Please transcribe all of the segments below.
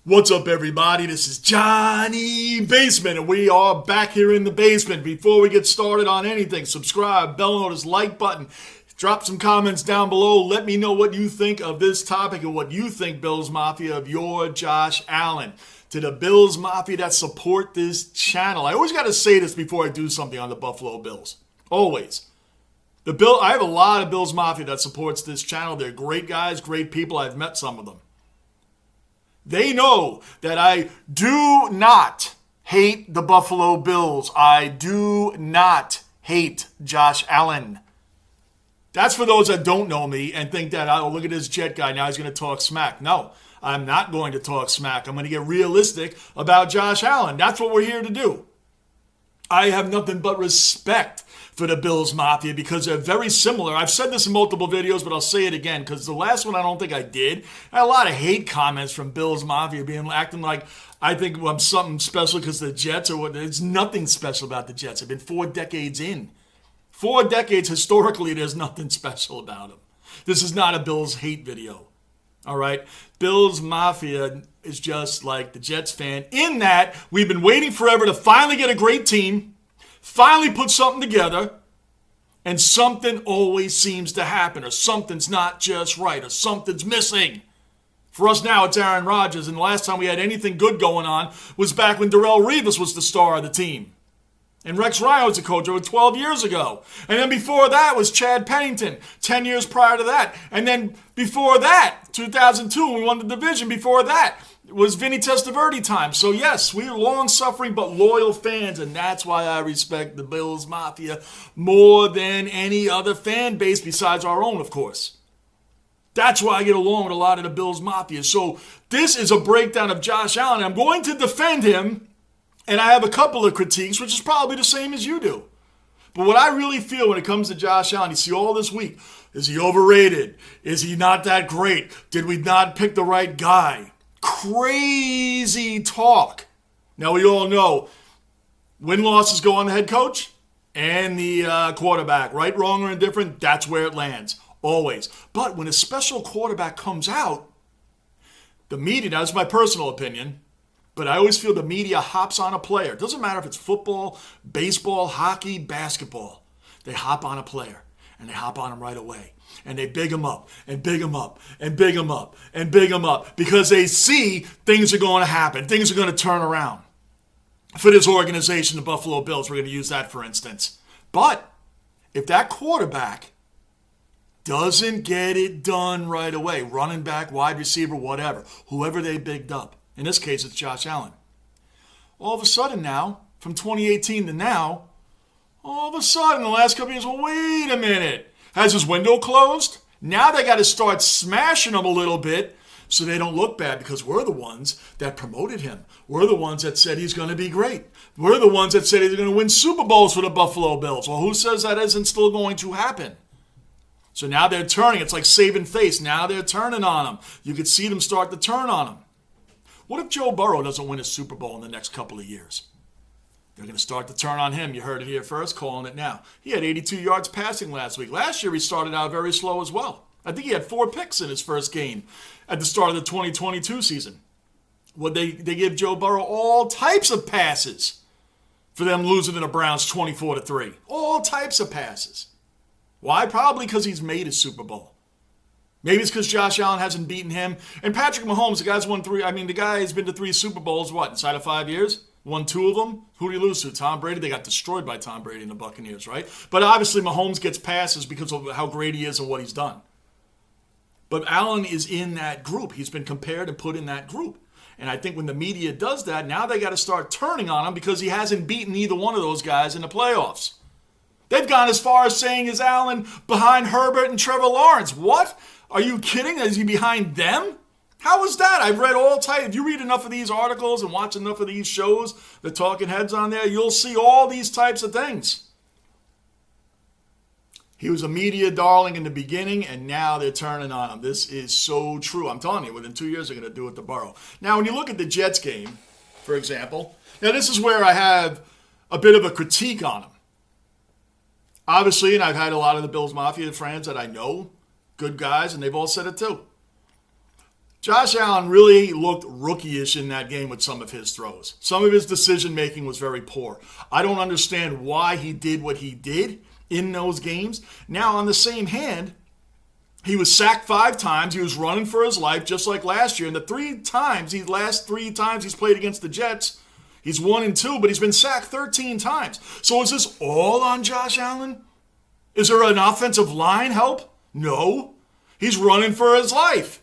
What's up, everybody? This is Johnny Basement, and we are back here in the basement. Before we get started on anything, subscribe, bell notice, like button, drop some comments down below. Let me know what you think of this topic and what you think, Bills Mafia, of your Josh Allen. To the Bills Mafia that support this channel, I always got to say this before I do something on the Buffalo Bills. Always. I have a lot of Bills Mafia that supports this channel. They're great guys, great people. I've met some of them. They know that I do not hate the Buffalo Bills. I do not hate Josh Allen. That's for those that don't know me and think that, oh, look at this Jet guy, now he's going to talk smack. No, I'm not going to talk smack. I'm going to get realistic about Josh Allen. That's what we're here to do. I have nothing but respect for the Bills Mafia because they're very similar. I've said this in multiple videos, but I'll say it again because the last one I don't think I did. I had a lot of hate comments from Bills Mafia acting like I think I'm something special because the Jets or what. There's nothing special about the Jets. I've been 4 decades in. 4 decades historically, there's nothing special about them. This is not a Bills hate video. All right? Bills Mafia is just like the Jets fan in that we've been waiting forever to finally get a great team. Finally put something together, and something always seems to happen, or something's not just right, or something's missing. For us now, it's Aaron Rodgers, and the last time we had anything good going on was back when Darrelle Revis was the star of the team. And Rex Ryan was the coach over 12 years ago. And then before that was Chad Pennington, 10 years prior to that. And then before that, 2002, we won the division. Before that was Vinny Testaverde time. So yes, we're long-suffering but loyal fans, and that's why I respect the Bills Mafia more than any other fan base besides our own, of course. That's why I get along with a lot of the Bills Mafia. So this is a breakdown of Josh Allen. I'm going to defend him, and I have a couple of critiques, which is probably the same as you do. But what I really feel when it comes to Josh Allen, you see all this week, is he overrated? Is he not that great? Did we not pick the right guy? Crazy talk. Now we all know win-losses go on the head coach and the quarterback. Right, wrong, or indifferent, that's where it lands. Always. But when a special quarterback comes out, the media, now this is my personal opinion, but I always feel the media hops on a player. It doesn't matter if it's football, baseball, hockey, basketball. They hop on a player, and they hop on him right away. And they big him up, and big him up, and big him up, and big him up, because they see things are going to happen. Things are going to turn around. For this organization, the Buffalo Bills, we're going to use that for instance. But if that quarterback doesn't get it done right away, running back, wide receiver, whatever, whoever they bigged up, in this case, it's Josh Allen. All of a sudden now, from 2018 to now, all of a sudden, the last couple of years, well, wait a minute. Has his window closed? Now they got to start smashing him a little bit so they don't look bad because we're the ones that promoted him. We're the ones that said he's going to be great. We're the ones that said he's going to win Super Bowls for the Buffalo Bills. Well, who says that isn't still going to happen? So now they're turning. It's like saving face. Now they're turning on him. You could see them start to turn on him. What if Joe Burrow doesn't win a Super Bowl in the next couple of years? They're going to start to turn on him. You heard it here first, calling it now. He had 82 yards passing last week. Last year he started out very slow as well. I think he had 4 picks in his first game at the start of the 2022 season. Well, they give Joe Burrow all types of passes for them losing to the Browns 24-3. All types of passes. Why? Probably because he's made a Super Bowl. Maybe it's because Josh Allen hasn't beaten him. And Patrick Mahomes, the guy's won 3. I mean, the guy has been to 3 Super Bowls, inside of 5 years? Won 2 of them. Who did he lose to? Tom Brady? They got destroyed by Tom Brady and the Buccaneers, right? But obviously Mahomes gets passes because of how great he is and what he's done. But Allen is in that group. He's been compared and put in that group. And I think when the media does that, now they got to start turning on him because he hasn't beaten either one of those guys in the playoffs. They've gone as far as saying, is Allen behind Herbert and Trevor Lawrence? What? Are you kidding? Is he behind them? How is that? I've read all types. If you read enough of these articles and watch enough of these shows, the talking heads on there, you'll see all these types of things. He was a media darling in the beginning, and now they're turning on him. This is so true. I'm telling you, within 2 years, they're going to do it to Burrow. Now, when you look at the Jets game, for example, now this is where I have a bit of a critique on him. Obviously, and I've had a lot of the Bills Mafia friends that I know, good guys, and they've all said it too. Josh Allen really looked rookie-ish in that game with some of his throws. Some of his decision-making was very poor. I don't understand why he did what he did in those games. Now, on the same hand, he was sacked 5 times. He was running for his life, just like last year. And the last three times he's played against the Jets, he's 1-2, but he's been sacked 13 times. So is this all on Josh Allen? Is there an offensive line help? No. He's running for his life.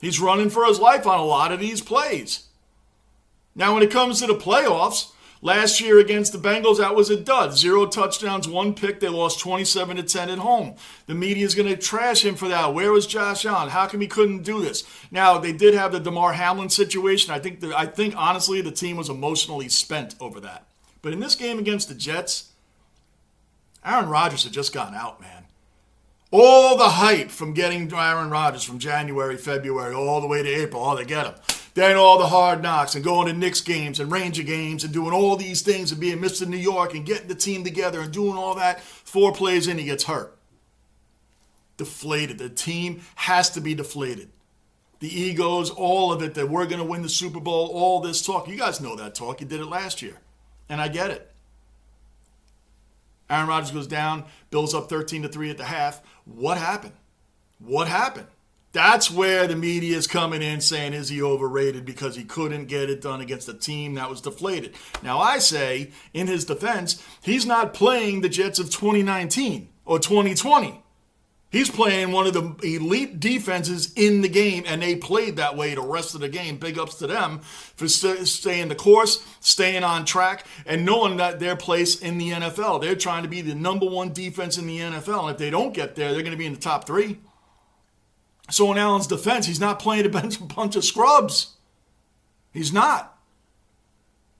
He's running for his life on a lot of these plays. Now, when it comes to the playoffs, last year against the Bengals, that was a dud. 0 touchdowns, 1 pick. They lost 27-10 at home. The media is going to trash him for that. Where was Josh Allen? How come he couldn't do this? Now, they did have the Damar Hamlin situation. I think honestly, the team was emotionally spent over that. But in this game against the Jets, Aaron Rodgers had just gotten out, man. All the hype from getting Aaron Rodgers from January, February, all the way to April, oh, they get him. Then all the hard knocks and going to Knicks games and Ranger games and doing all these things and being Mr. New York and getting the team together and doing all that. 4 plays in, he gets hurt. Deflated. The team has to be deflated. The egos, all of it, that we're going to win the Super Bowl, all this talk. You guys know that talk. You did it last year. And I get it. Aaron Rodgers goes down, Bills up 13-3 at the half. What happened? What happened? That's where the media is coming in saying, is he overrated because he couldn't get it done against a team that was deflated? Now, I say, in his defense, he's not playing the Jets of 2019 or 2020. He's playing one of the elite defenses in the game, and they played that way the rest of the game. Big ups to them for staying the course, staying on track, and knowing that their place in the NFL. They're trying to be the number 1 defense in the NFL, and if they don't get there, they're going to be in the top 3. So in Allen's defense, he's not playing a bunch of scrubs. He's not.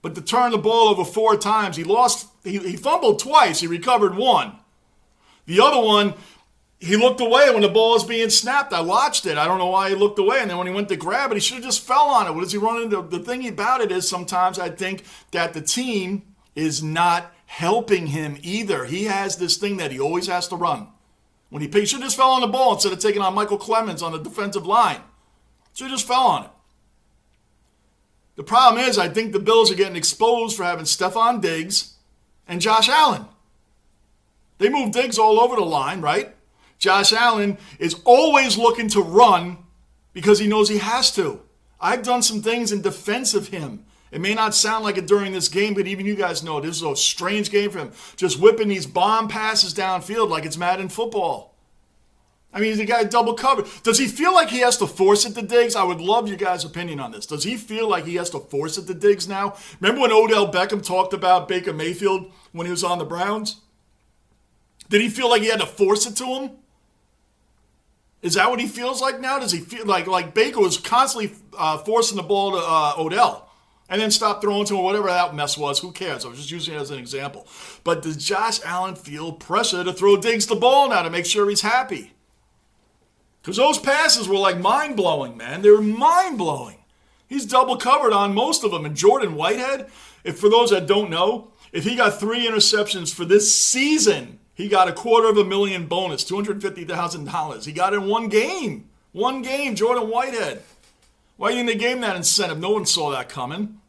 But to turn the ball over 4 times, he fumbled twice, he recovered 1. The other one, he looked away when the ball was being snapped. I watched it. I don't know why he looked away. And then when he went to grab it, he should have just fell on it. What does he run into? The thing about it is sometimes I think that the team is not helping him either. He has this thing that he always has to run. When he should have just fell on the ball instead of taking on Michael Clemens on the defensive line. Should have just fell on it. The problem is I think the Bills are getting exposed for having Stephon Diggs and Josh Allen. They move Diggs all over the line, right? Josh Allen is always looking to run because he knows he has to. I've done some things in defense of him. It may not sound like it during this game, but even you guys know this is a strange game for him. Just whipping these bomb passes downfield like it's Madden football. I mean, the guy double covered. Does he feel like he has to force it to Diggs? I would love your guys' opinion on this. Does he feel like he has to force it to Diggs now? Remember when Odell Beckham talked about Baker Mayfield when he was on the Browns? Did he feel like he had to force it to him? Is that what he feels like now? Does he feel like Baker was constantly forcing the ball to Odell and then stopped throwing to him, whatever that mess was? Who cares? I was just using it as an example. But does Josh Allen feel pressure to throw Diggs the ball now to make sure he's happy? Because those passes were like mind-blowing, man. They were mind-blowing. He's double covered on most of them. And Jordan Whitehead, if for those that don't know, if he got 3 interceptions for this season, he got $250,000 bonus, $250,000. He got it in 1 game. 1 game, Jordan Whitehead. Why didn't they give him that incentive? No one saw that coming.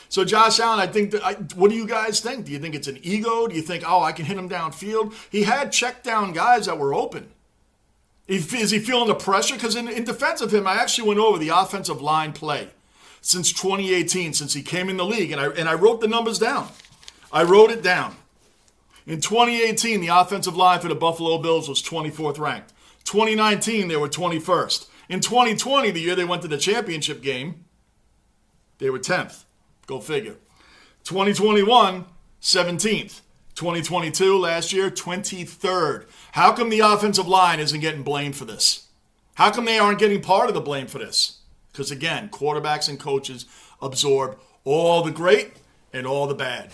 So Josh Allen, I think what do you guys think? Do you think it's an ego? Do you think, I can hit him downfield? He had check down guys that were open. Is he feeling the pressure? Because in defense of him, I actually went over the offensive line play since 2018, since he came in the league, and I wrote the numbers down. I wrote it down. In 2018, the offensive line for the Buffalo Bills was 24th ranked. 2019, they were 21st. In 2020, the year they went to the championship game, they were 10th. Go figure. 2021, 17th. 2022, last year, 23rd. How come the offensive line isn't getting blamed for this? How come they aren't getting part of the blame for this? Because again, quarterbacks and coaches absorb all the great and all the bad.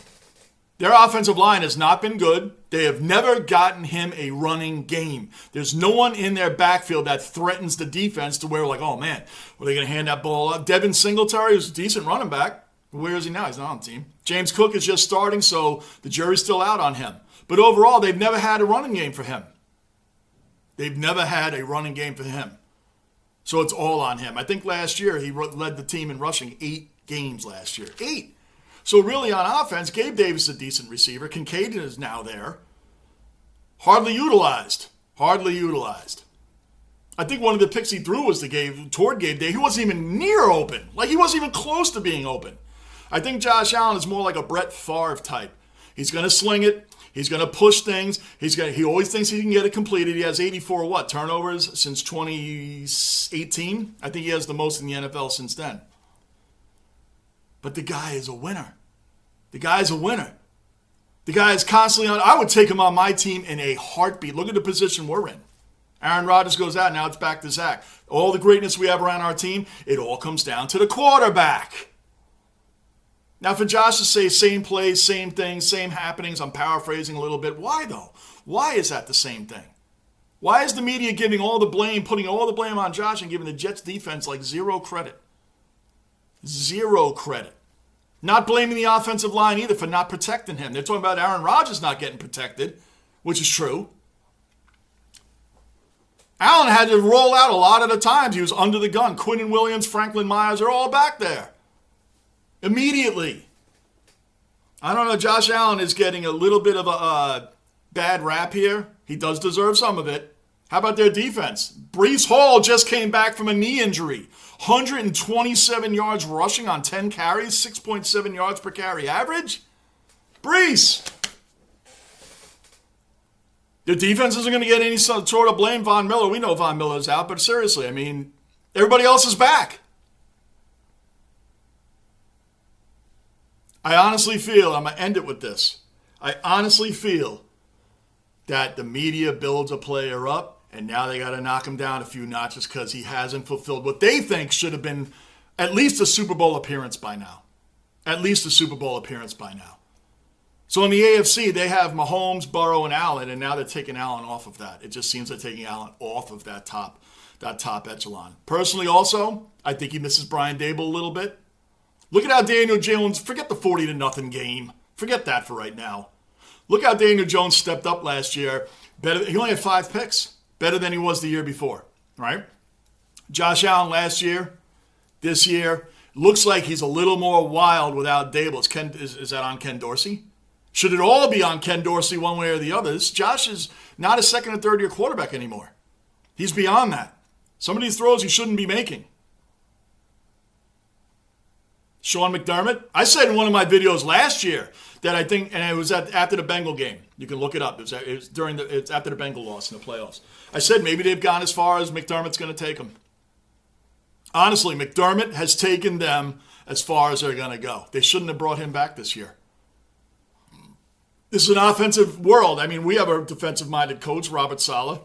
Their offensive line has not been good. They have never gotten him a running game. There's no one in their backfield that threatens the defense to where we're like, oh man, are they going to hand that ball up? Devin Singletary is a decent running back. Where is he now? He's not on the team. James Cook is just starting, so the jury's still out on him. But overall, they've never had a running game for him. They've never had a running game for him. So it's all on him. I think last year he led the team in rushing 8 games last year. 8. So really on offense, Gabe Davis is a decent receiver. Kincaid is now there. Hardly utilized. Hardly utilized. I think one of the picks he threw was toward Gabe Davis. He wasn't even near open. Like, he wasn't even close to being open. I think Josh Allen is more like a Brett Favre type. He's going to sling it. He's going to push things. He always thinks he can get it completed. He has 84 turnovers since 2018. I think he has the most in the NFL since then. But the guy is a winner. The guy's a winner. The guy is constantly on. I would take him on my team in a heartbeat. Look at the position we're in. Aaron Rodgers goes out. Now it's back to Zach. All the greatness we have around our team, it all comes down to the quarterback. Now, for Josh to say same plays, same things, same happenings, I'm paraphrasing a little bit. Why, though? Why is that the same thing? Why is the media giving all the blame, putting all the blame on Josh and giving the Jets defense like zero credit? Zero credit. Not blaming the offensive line either for not protecting him. They're talking about Aaron Rodgers not getting protected, which is true. Allen had to roll out a lot of the times. He was under the gun. Quinnen Williams, Franklin Myers are all back there. Immediately. I don't know. Josh Allen is getting a little bit of a bad rap here. He does deserve some of it. How about their defense? Breece Hall just came back from a knee injury. 127 yards rushing on 10 carries, 6.7 yards per carry average. Breece. The defense isn't going to get any sort of blame. Von Miller, we know Von Miller's out, but seriously, I mean, everybody else is back. I honestly feel, I'm going to end it with this. I honestly feel that the media builds a player up, and now they got to knock him down a few notches because he hasn't fulfilled what they think should have been at least a Super Bowl appearance by now. At least a Super Bowl appearance by now. So in the AFC, they have Mahomes, Burrow, and Allen, and now they're taking Allen off of that. It just seems they're taking Allen off of that top echelon. Personally, also, I think he misses Brian Dable a little bit. Look at how Daniel Jones, forget the 40-0 game. Forget that for right now. Look how Daniel Jones stepped up last year. He only had 5 picks. Better than he was the year before, right? Josh Allen last year, this year, looks like he's a little more wild without Dable. Is that on Ken Dorsey? Should it all be on Ken Dorsey one way or the other? Josh is not a second or third year quarterback anymore. He's beyond that. Some of these throws he shouldn't be making. Sean McDermott, I said in one of my videos last year that I think, and it was after the Bengal game. You can look it up. It's after the Bengal loss in the playoffs. I said maybe they've gone as far as McDermott's going to take them. Honestly, McDermott has taken them as far as they're going to go. They shouldn't have brought him back this year. This is an offensive world. I mean, we have a defensive-minded coach, Robert Saleh.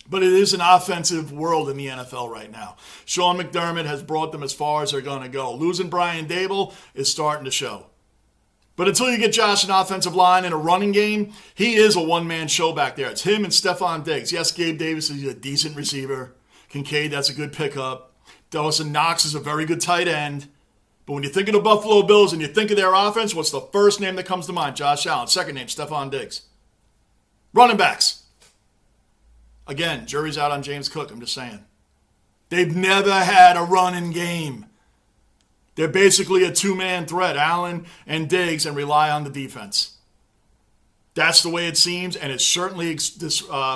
But it is an offensive world in the NFL right now. Sean McDermott has brought them as far as they're going to go. Losing Brian Dable is starting to show. But until you get Josh an offensive line and a running game, he is a one-man show back there. It's him and Stephon Diggs. Yes, Gabe Davis is a decent receiver. Kincaid, that's a good pickup. Dawson Knox is a very good tight end. But when you think of the Buffalo Bills and you think of their offense, what's the first name that comes to mind? Josh Allen. Second name, Stephon Diggs. Running backs. Again, jury's out on James Cook, I'm just saying. They've never had a running game. They're basically a two-man threat, Allen and Diggs, and rely on the defense. That's the way it seems, and it certainly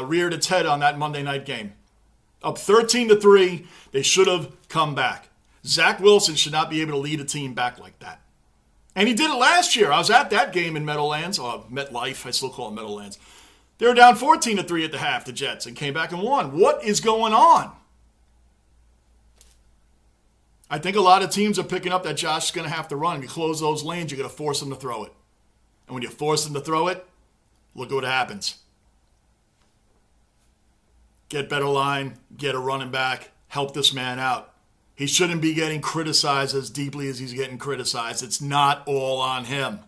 reared its head on that Monday night game. Up 13-3, they should have come back. Zach Wilson should not be able to lead a team back like that. And he did it last year. I was at that game in Meadowlands, or MetLife, I still call it Meadowlands. They were down 14-3 at the half, the Jets, and came back and won. What is going on? I think a lot of teams are picking up that Josh is going to have to run. If you close those lanes, you're going to force him to throw it. And when you force him to throw it, look at what happens. Get better line, get a running back, help this man out. He shouldn't be getting criticized as deeply as he's getting criticized. It's not all on him.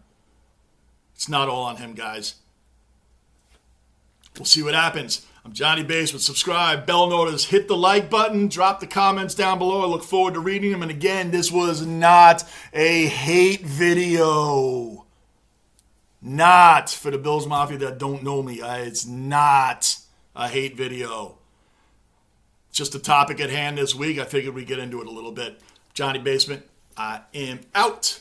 It's not all on him, guys. We'll see what happens. I'm Johnny Basement. Subscribe, bell notice, hit the like button, drop the comments down below. I look forward to reading them. And again, this was not a hate video. Not for the Bills Mafia that don't know me. It's not a hate video. just the topic at hand this week. I figured we'd get into it a little bit. Johnny Basement, I am out.